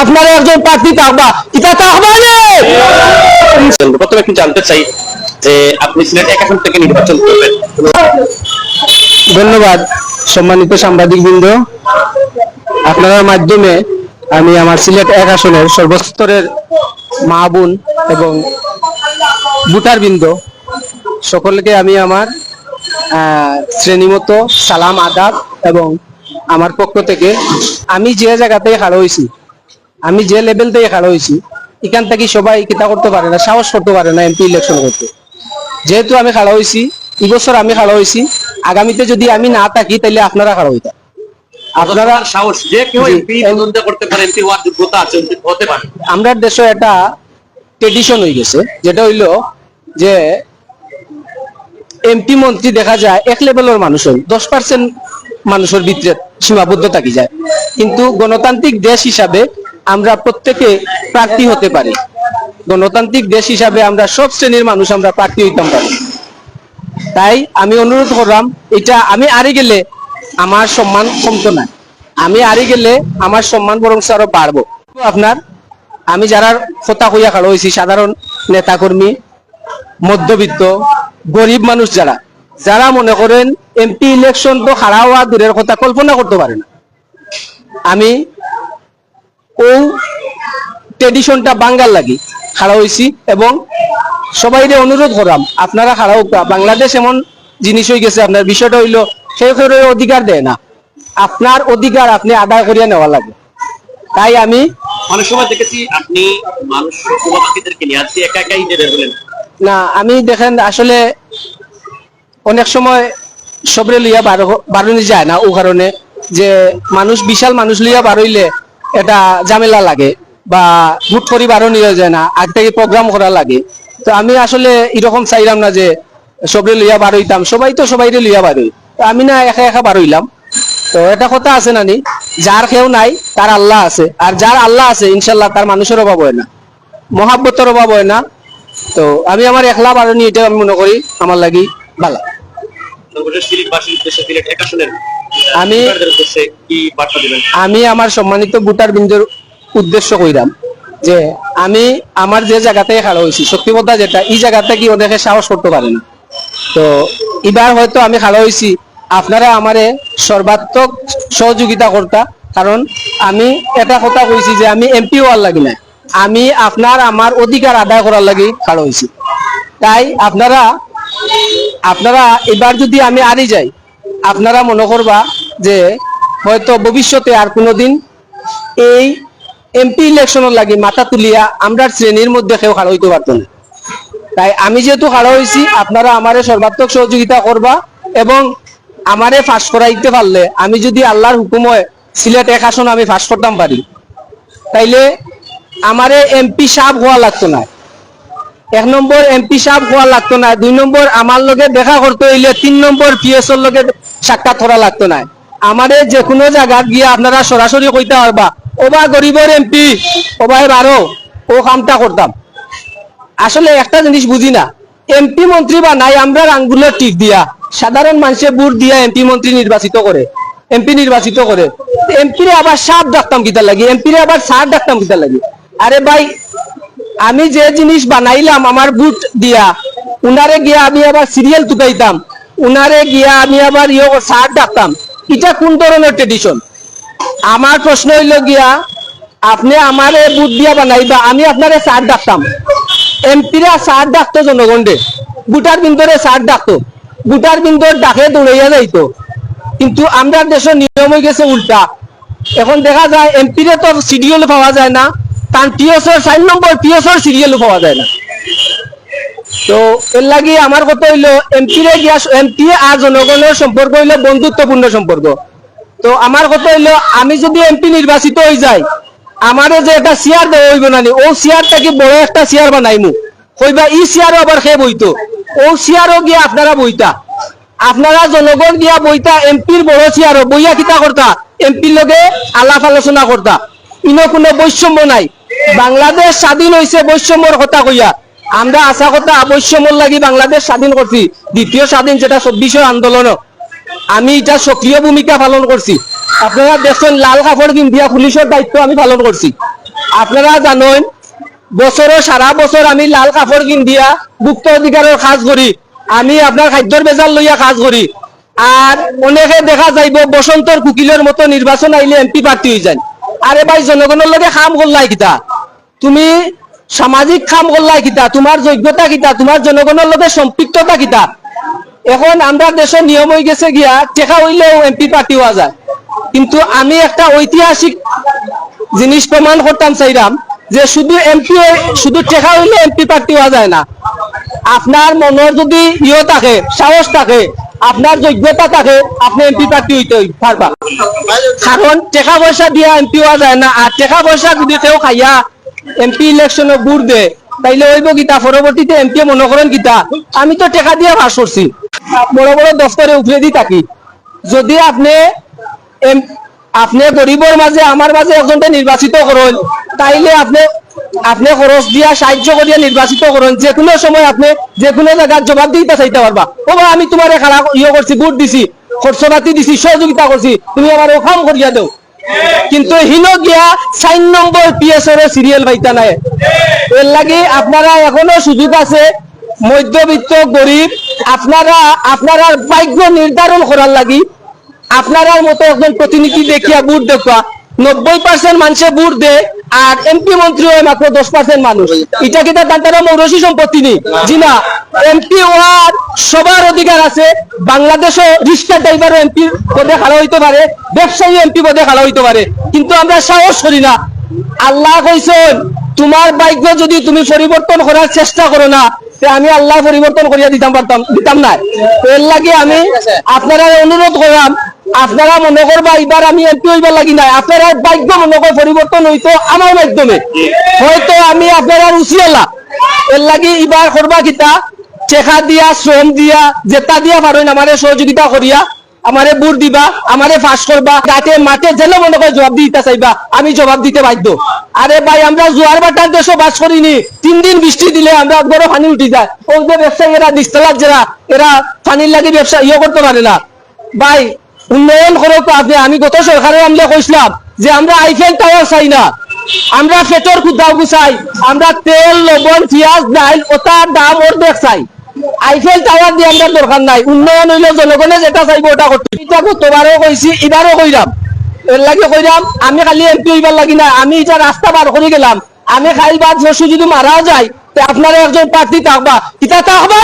আপনারা একজন প্রার্থী থাকবা কিতা থাকবা না। প্রথমে একটু জানতে চাই যে আপনি সিলেট এক আসন থেকে নির্বাচন করবেন। ধন্যবাদ সম্মানিত সাংবাদিক বৃন্দ, আপনার মাধ্যমে আমি আমার সিলেট এক আসনের সর্বস্তরের মা বোন এবং ভোটার বৃন্দ সকলকে আমি আমার শ্রেণীমতো সালাম আদাব এবং আমার পক্ষ থেকে আমি যে জায়গাতে খাড়া হয়েছি, আমি যে লেভেল থেকে খাড়া হয়েছি, এখান থেকে সবাই কিতা করতে পারে না, সাহস করতে পারে না এমপি ইলেকশন করতে। যেহেতু আমি খাড়া হয়েছি, এবছর আমি খাড়া হয়েছি, আগামীতে যদি আমি না থাকি তাহলে আপনারা খাড়া হইতেন। আপনারা সাহস যে কেউ এমপি প্রতিদ্বন্দ্বিতা করতে পারে, এমপি হওয়ার যোগ্যতা আছে, হতে পারে। আমরা দেশে একটা ট্রেডিশন হয়ে গেছে, যেটা হইলো যে এমপি মন্ত্রী দেখা যায় এক লেভেলের মানুষ, 10% মানুষের ভিতরে সীমাবদ্ধ থাকি যায়, কিন্তু গণতান্ত্রিক দেশ হিসাবে আমরা প্রত্যেকে প্রার্থী হতে পারি। গণতান্ত্রিক দেশ হিসাবে আমরা সব শ্রেণীর মানুষ আমরা প্রার্থী হইতাম পারি। তাই আমি অনুরোধ করলাম, এটা আমি আরে গেলে আমার সম্মান কমতো না, আমি আরে গেলে আমার সম্মান বরং আরো বাড়বো। আপনার আমি যারা কথা কইয়া খাড়া হয়েছি, সাধারণ নেতাকর্মী, মধ্যবিত্ত, গরিব মানুষ, যারা যারা মনে করেন এমপি ইলেকশন তো খাড়া হওয়া দূরের কথা কল্পনা করতে পারে না, আমি ও ট্রেডিশনটা বাঙ্গাল লাগি খাড়া হয়েছি এবং সবাই অনুরোধ করলাম আপনারা খাড়া হোক। বাংলাদেশ এমন জিনিস হয়ে গেছে, আপনার বিষয়টা হইলো সেই অধিকার দেয় না, আপনার অধিকার আপনি আদায় করিয়া নেওয়া লাগে। তাই আমি অনেক সময় দেখেছি আপনি মানুষ উপভোক্তাদেরকে নিয়ে আসছি, একা একাই যেতে বলেন না, আমি দেখেন আসলে অনেক সময় সবরে লইয়া বাড়ানো যায় না, ও কারণে যে মানুষ বিশাল মানুষ লইয়া বাড়ইলে এটা ঝামেলা লাগে বা হুট করি বাড়ানো যায় না, আগ থেকে প্রোগ্রাম করা লাগে। তো আমি আসলে এরকম চাইলাম না যে সবরে লইয়া বাড়ইতাম, সবাই তো সবাইরে লইয়া বাড়ই, তো আমি না একা একা বাড়ইলাম। তো এটা কথা আছে না নি, যার কেউ নাই তার আল্লাহ আছে, আর যার আল্লাহ আছে ইনশাল্লাহ তার মানুষের অভাব হয় না, মহাব্বতের অভাব হয় না। তো আমি আমার একলা বাড়ানি, এটা আমি মনে করি আমার লাগি ভালো। আমি আমার সম্মানিত ভোটার বৃন্দের উদ্দেশ্য কইরাম যে আমি আমার যে জায়গাতে খাড়া হয়েছি, সত্যি কথা যেটা, এই জায়গাতে কি ওদেরকে সাহস করতে পারে না। তো এবার হয়তো আমি খাড়া হয়েছি, আপনারা আমারে সর্বাত্মক সহযোগিতা করতা, কারণ আমি এটা কথা কইছি যে আমি এমপি হওয়ার লাগি না, আমি আপনার আমার অধিকার আদায় করার লাগি খাড়া হয়েছি। তাই আপনারা এবার যদি আমি আরি যাই, আপনারা মনে করবা যে হয়তো ভবিষ্যতে আর কোনোদিন এই এমপি ইলেকশনের লাগি মাথা তুলিয়া আমরা শ্রেণীর মধ্যে কেউ খাড়া হইতে পারতো না। তাই আমি যেহেতু খাড়া হয়েছি, আপনারা আমারে সর্বাত্মক সহযোগিতা করবা এবং আমারে ফাঁস করাইতে পারলে, আমি যদি আল্লাহর হুকুমে সিলেট এক আসন আমি ফাঁস করতাম পারি, তাইলে আমারে এমপি সাহেব হওয়া লাগতো না, 1 নম্বর এমপি সাহেব হওয়া লাগতো না, 2 নম্বর আমার লগে দেখা করতে হইলে 3 নম্বর পিএসওর লগে সাক্ষাৎ করা লাগতো না। আমারে যে কোনো জায়গা গিয়ে আপনারা সরাসরি কইতে পারবা ওবা গরিবের এমপি, ওবাই বারো, ও কামটা করতাম। আসলে একটা জিনিস বুঝি না, এমপি মন্ত্রী বা নাই আমরা আঙ্গুলের টিক দিয়া, সাধারণ মানুষের ভোট দিয়া এমপি মন্ত্রী নির্বাচিত করে, এমপি নির্বাচিত করে, এমপিরে আবার সাপ ডাকতাম কিতা লাগি, এমপিরে আবার সার ডাকতাম কিতা লাগি। আরে ভাই, আমি যে জিনিস বানাইলাম আমার ভোট দিয়া, উনারে গিয়া আমি আবার সিরিয়াল টুকাইতাম, উনারে গিয়া আমি আবার সার ডাকতাম, এটা কোন ধরনের ট্রেডিশন? আমার প্রশ্ন হইল গিয়া, আপনি আমারে ভোট দিয়া বানাইবা, আমি আপনারে সার ডাকতাম, এমপিরা সার ডাকতো জনগণে, ভোটার বিন্দরে সার ডাকতো, ভোটার বিন্দর ডাকে দৌড়াইয়া যাইতো। কিন্তু আমরা দেশের নিয়ম হয়ে গেছে উল্টা, এখন দেখা যায় এমপিরে তো সিরিয়াল পাওয়া যায় না, তার পিএসওর 4 নম্বর পিএসওর সিরিয়ালও পাওয়া যায় না। তো এর লাগি আমার কথা হইলো এমপিরে গিয়া, এমপি আর জনগণের সম্পর্ক হইলো বন্ধুত্বপূর্ণ সম্পর্ক। তো আমার কথা হইলো আমি যদি এমপি নির্বাচিত হয়ে যাই, আমারে যে একটা চেয়ার দেওয়া হইব না, ও চেয়ারটাকে বড় একটা চেয়ার বানাইমু, কইবা ই চেয়ারও আবার খেয়ে বইতো, ও চেয়ারও গিয়া আপনারা বইতা, আপনারা জনগণ গিয়া বইতা, এমপির বড় চেয়ারও বইয়া কিতা করতা, এমপির লগে আলাপ আলোচনা করতা, ইনো কোনো বৈষম্য নাই। বাংলাদেশ স্বাধীন হয়েছে বৈষম্যর কথা কইয়া, আমরা আশা কথা বৈষম্যর লাগি বাংলাদেশ স্বাধীন করছি, দ্বিতীয় স্বাধীন যেটা 24 আন্দোলন, আমি এটা সক্রিয় ভূমিকা পালন করছি। আপনারা দেখছেন লাল কাপড় পিন্ধিয়া পুলিশের দায়িত্ব আমি পালন করছি। আপনারা জানেন বছরও সারা বছর আমি লাল কাপড় কিন দিয়া গুপ্ত অধিকারের কাজ করি, আমি আপনার খাদ্যর বেজাল লইয়া কাজ করি। আর অনেকে দেখা যাইব বসন্তর কুকিলের মতো নির্বাচন আইলে এমপি প্রার্থী হয়ে যায়। আরে ভাই, জনগণের লগে কাম করলাই কিতা, তুমি সামাজিক কাম করলাই কিতা, তোমার যোগ্যতা কিতা, তোমার জনগণের লগে সম্পৃক্ততা কিতা। এখন আমরা দেশের নিয়ম হয়ে গেছে গিয়া টেকা হইলেও এমপি প্রার্থী হওয়া যায়, কিন্তু আমি একটা ঐতিহাসিক জিনিস প্রমাণ করতাম চাইলাম যে শুধু টেকা হইলে এমপি প্রার্থী হওয়া যায় না। আপনার মনের যদি থাকে, সাহস থাকে, আপনার যোগ্যতা থাকে, আপনি এমপি প্রার্থী হইতে পারবা। কারণ টাকা পয়সা দিয়া এমপি হওয়া যায় না। আর টাকা পয়সা যদি কেউ খাইয়া এমপি ইলেকশনে ভোট দেয় তাইলে হইব গীতা পরবর্তীতে এমপি মনে করেন গীতা আমি তো টাকা দিয়ে পাস করছি, বড় বড় দফতরে উপরে দি থাকি। যদি আপনি গরিবের মাঝে আমার মাঝে একজনকে নির্বাচিত করেন তাইলে আপনি খরচ দিয়া সাহায্য করিয়া নির্বাচিত করেন, যে কোনো সময় আপনি যে কোনো জায়গার জবাব দিতে চাইতে পারবা। ও ভাই, আমি তোমার খারাপ করছি, ভোট দিছি, খরচপাতি দিছি, সহযোগিতা করছি, তুমি আমার ওখাম করিয়া দেও। কিন্তু হিনো গিয়া 4 নম্বর পিএসআর সিরিয়াল পাইতা নাই। এর লাগি আপনারা এখনো সুযোগ আছে, মধ্যবিত্ত গরিব, আপনারা ভাগ্য নির্ধারণ করার লাগি আপনার মতো একজন প্রতিনিধি দেখিয়া ভোট দেখা। 90% মানুষে ভোট দেয় আর এমপি মন্ত্রী হয় মাত্র 10% মানুষ। এটা কি তার মৌরসী সম্পত্তি নেই? জি না, এমপি হওয়ার সবার অধিকার আছে। বাংলাদেশও রিক্সা ড্রাইভারও এমপি পদে খাড়া হইতে পারে, ব্যবসায়ী এমপি পদে খাড়া হইতে পারে, কিন্তু আমরা সাহস করি না। আল্লাহ কইছেন তোমার ভাগ্য যদি তুমি পরিবর্তন করার চেষ্টা করো না, আমি আল্লাহ পরিবর্তন করিয়া দিতাম না। এর লাগে আমি আপনারা অনুরোধ করলাম, আপনারা মনে করবা এবার আমি এমপি হইবার লাগি না, আপনারা ভাগ্য মনে করে পরিবর্তন হইতো আমার মাধ্যমে, হয়তো আমি আপনারা উচিলা। এর লাগে এবার করবা কিতা, টেকা দিয়া, শ্রম দিয়া, জেতা দিয়া পারেন আমারে সহযোগিতা করিয়া আমারে ভোট দিবা, আমারে পাস করবা, যাতে মাঠে জেলে মনে করে জবাব দিতে চাইবা, আমি জবাব দিতে বাধ্য। আরে ভাই, আমরা জোয়ার বাটার দেশও বাস করিনি, 3 দিন বৃষ্টি দিলে আমরা বড় পানি উঠি যায়। ওই যে ব্যবসায়ীরা নিচতলার যারা, এরা পানির লাগে ব্যবসা করতে পারে না। ভাই, উন্নয়ন করো তো আপনি। আমি গত সরকারে আমরা কইছিলাম যে আমরা আইফেল টাওয়ার চাই না, আমরা পেট্রোল খুদাও চাই, আমরা তেল, লবণ, পেঁয়াজ, ডাইল ওটার দাম অর্ধেক চাই। আইফেল টাওয়ার দিয়ে আমরা দরকার নাই। উন্নয়ন হইলে জনগণে যেটা চাইবো ওটা করতে। এটা গতবারও কইছি, এবারও কইরাম। এর লাগে কইরাম, আমি খালি এমপি হইবার লাগি না, আমি এটা রাস্তা বার করে গেলাম। আমি খাই বাদ বসু যদি মারাও যায়, আপনারা একজন প্রার্থী থাকবা, কিতা থাকবা।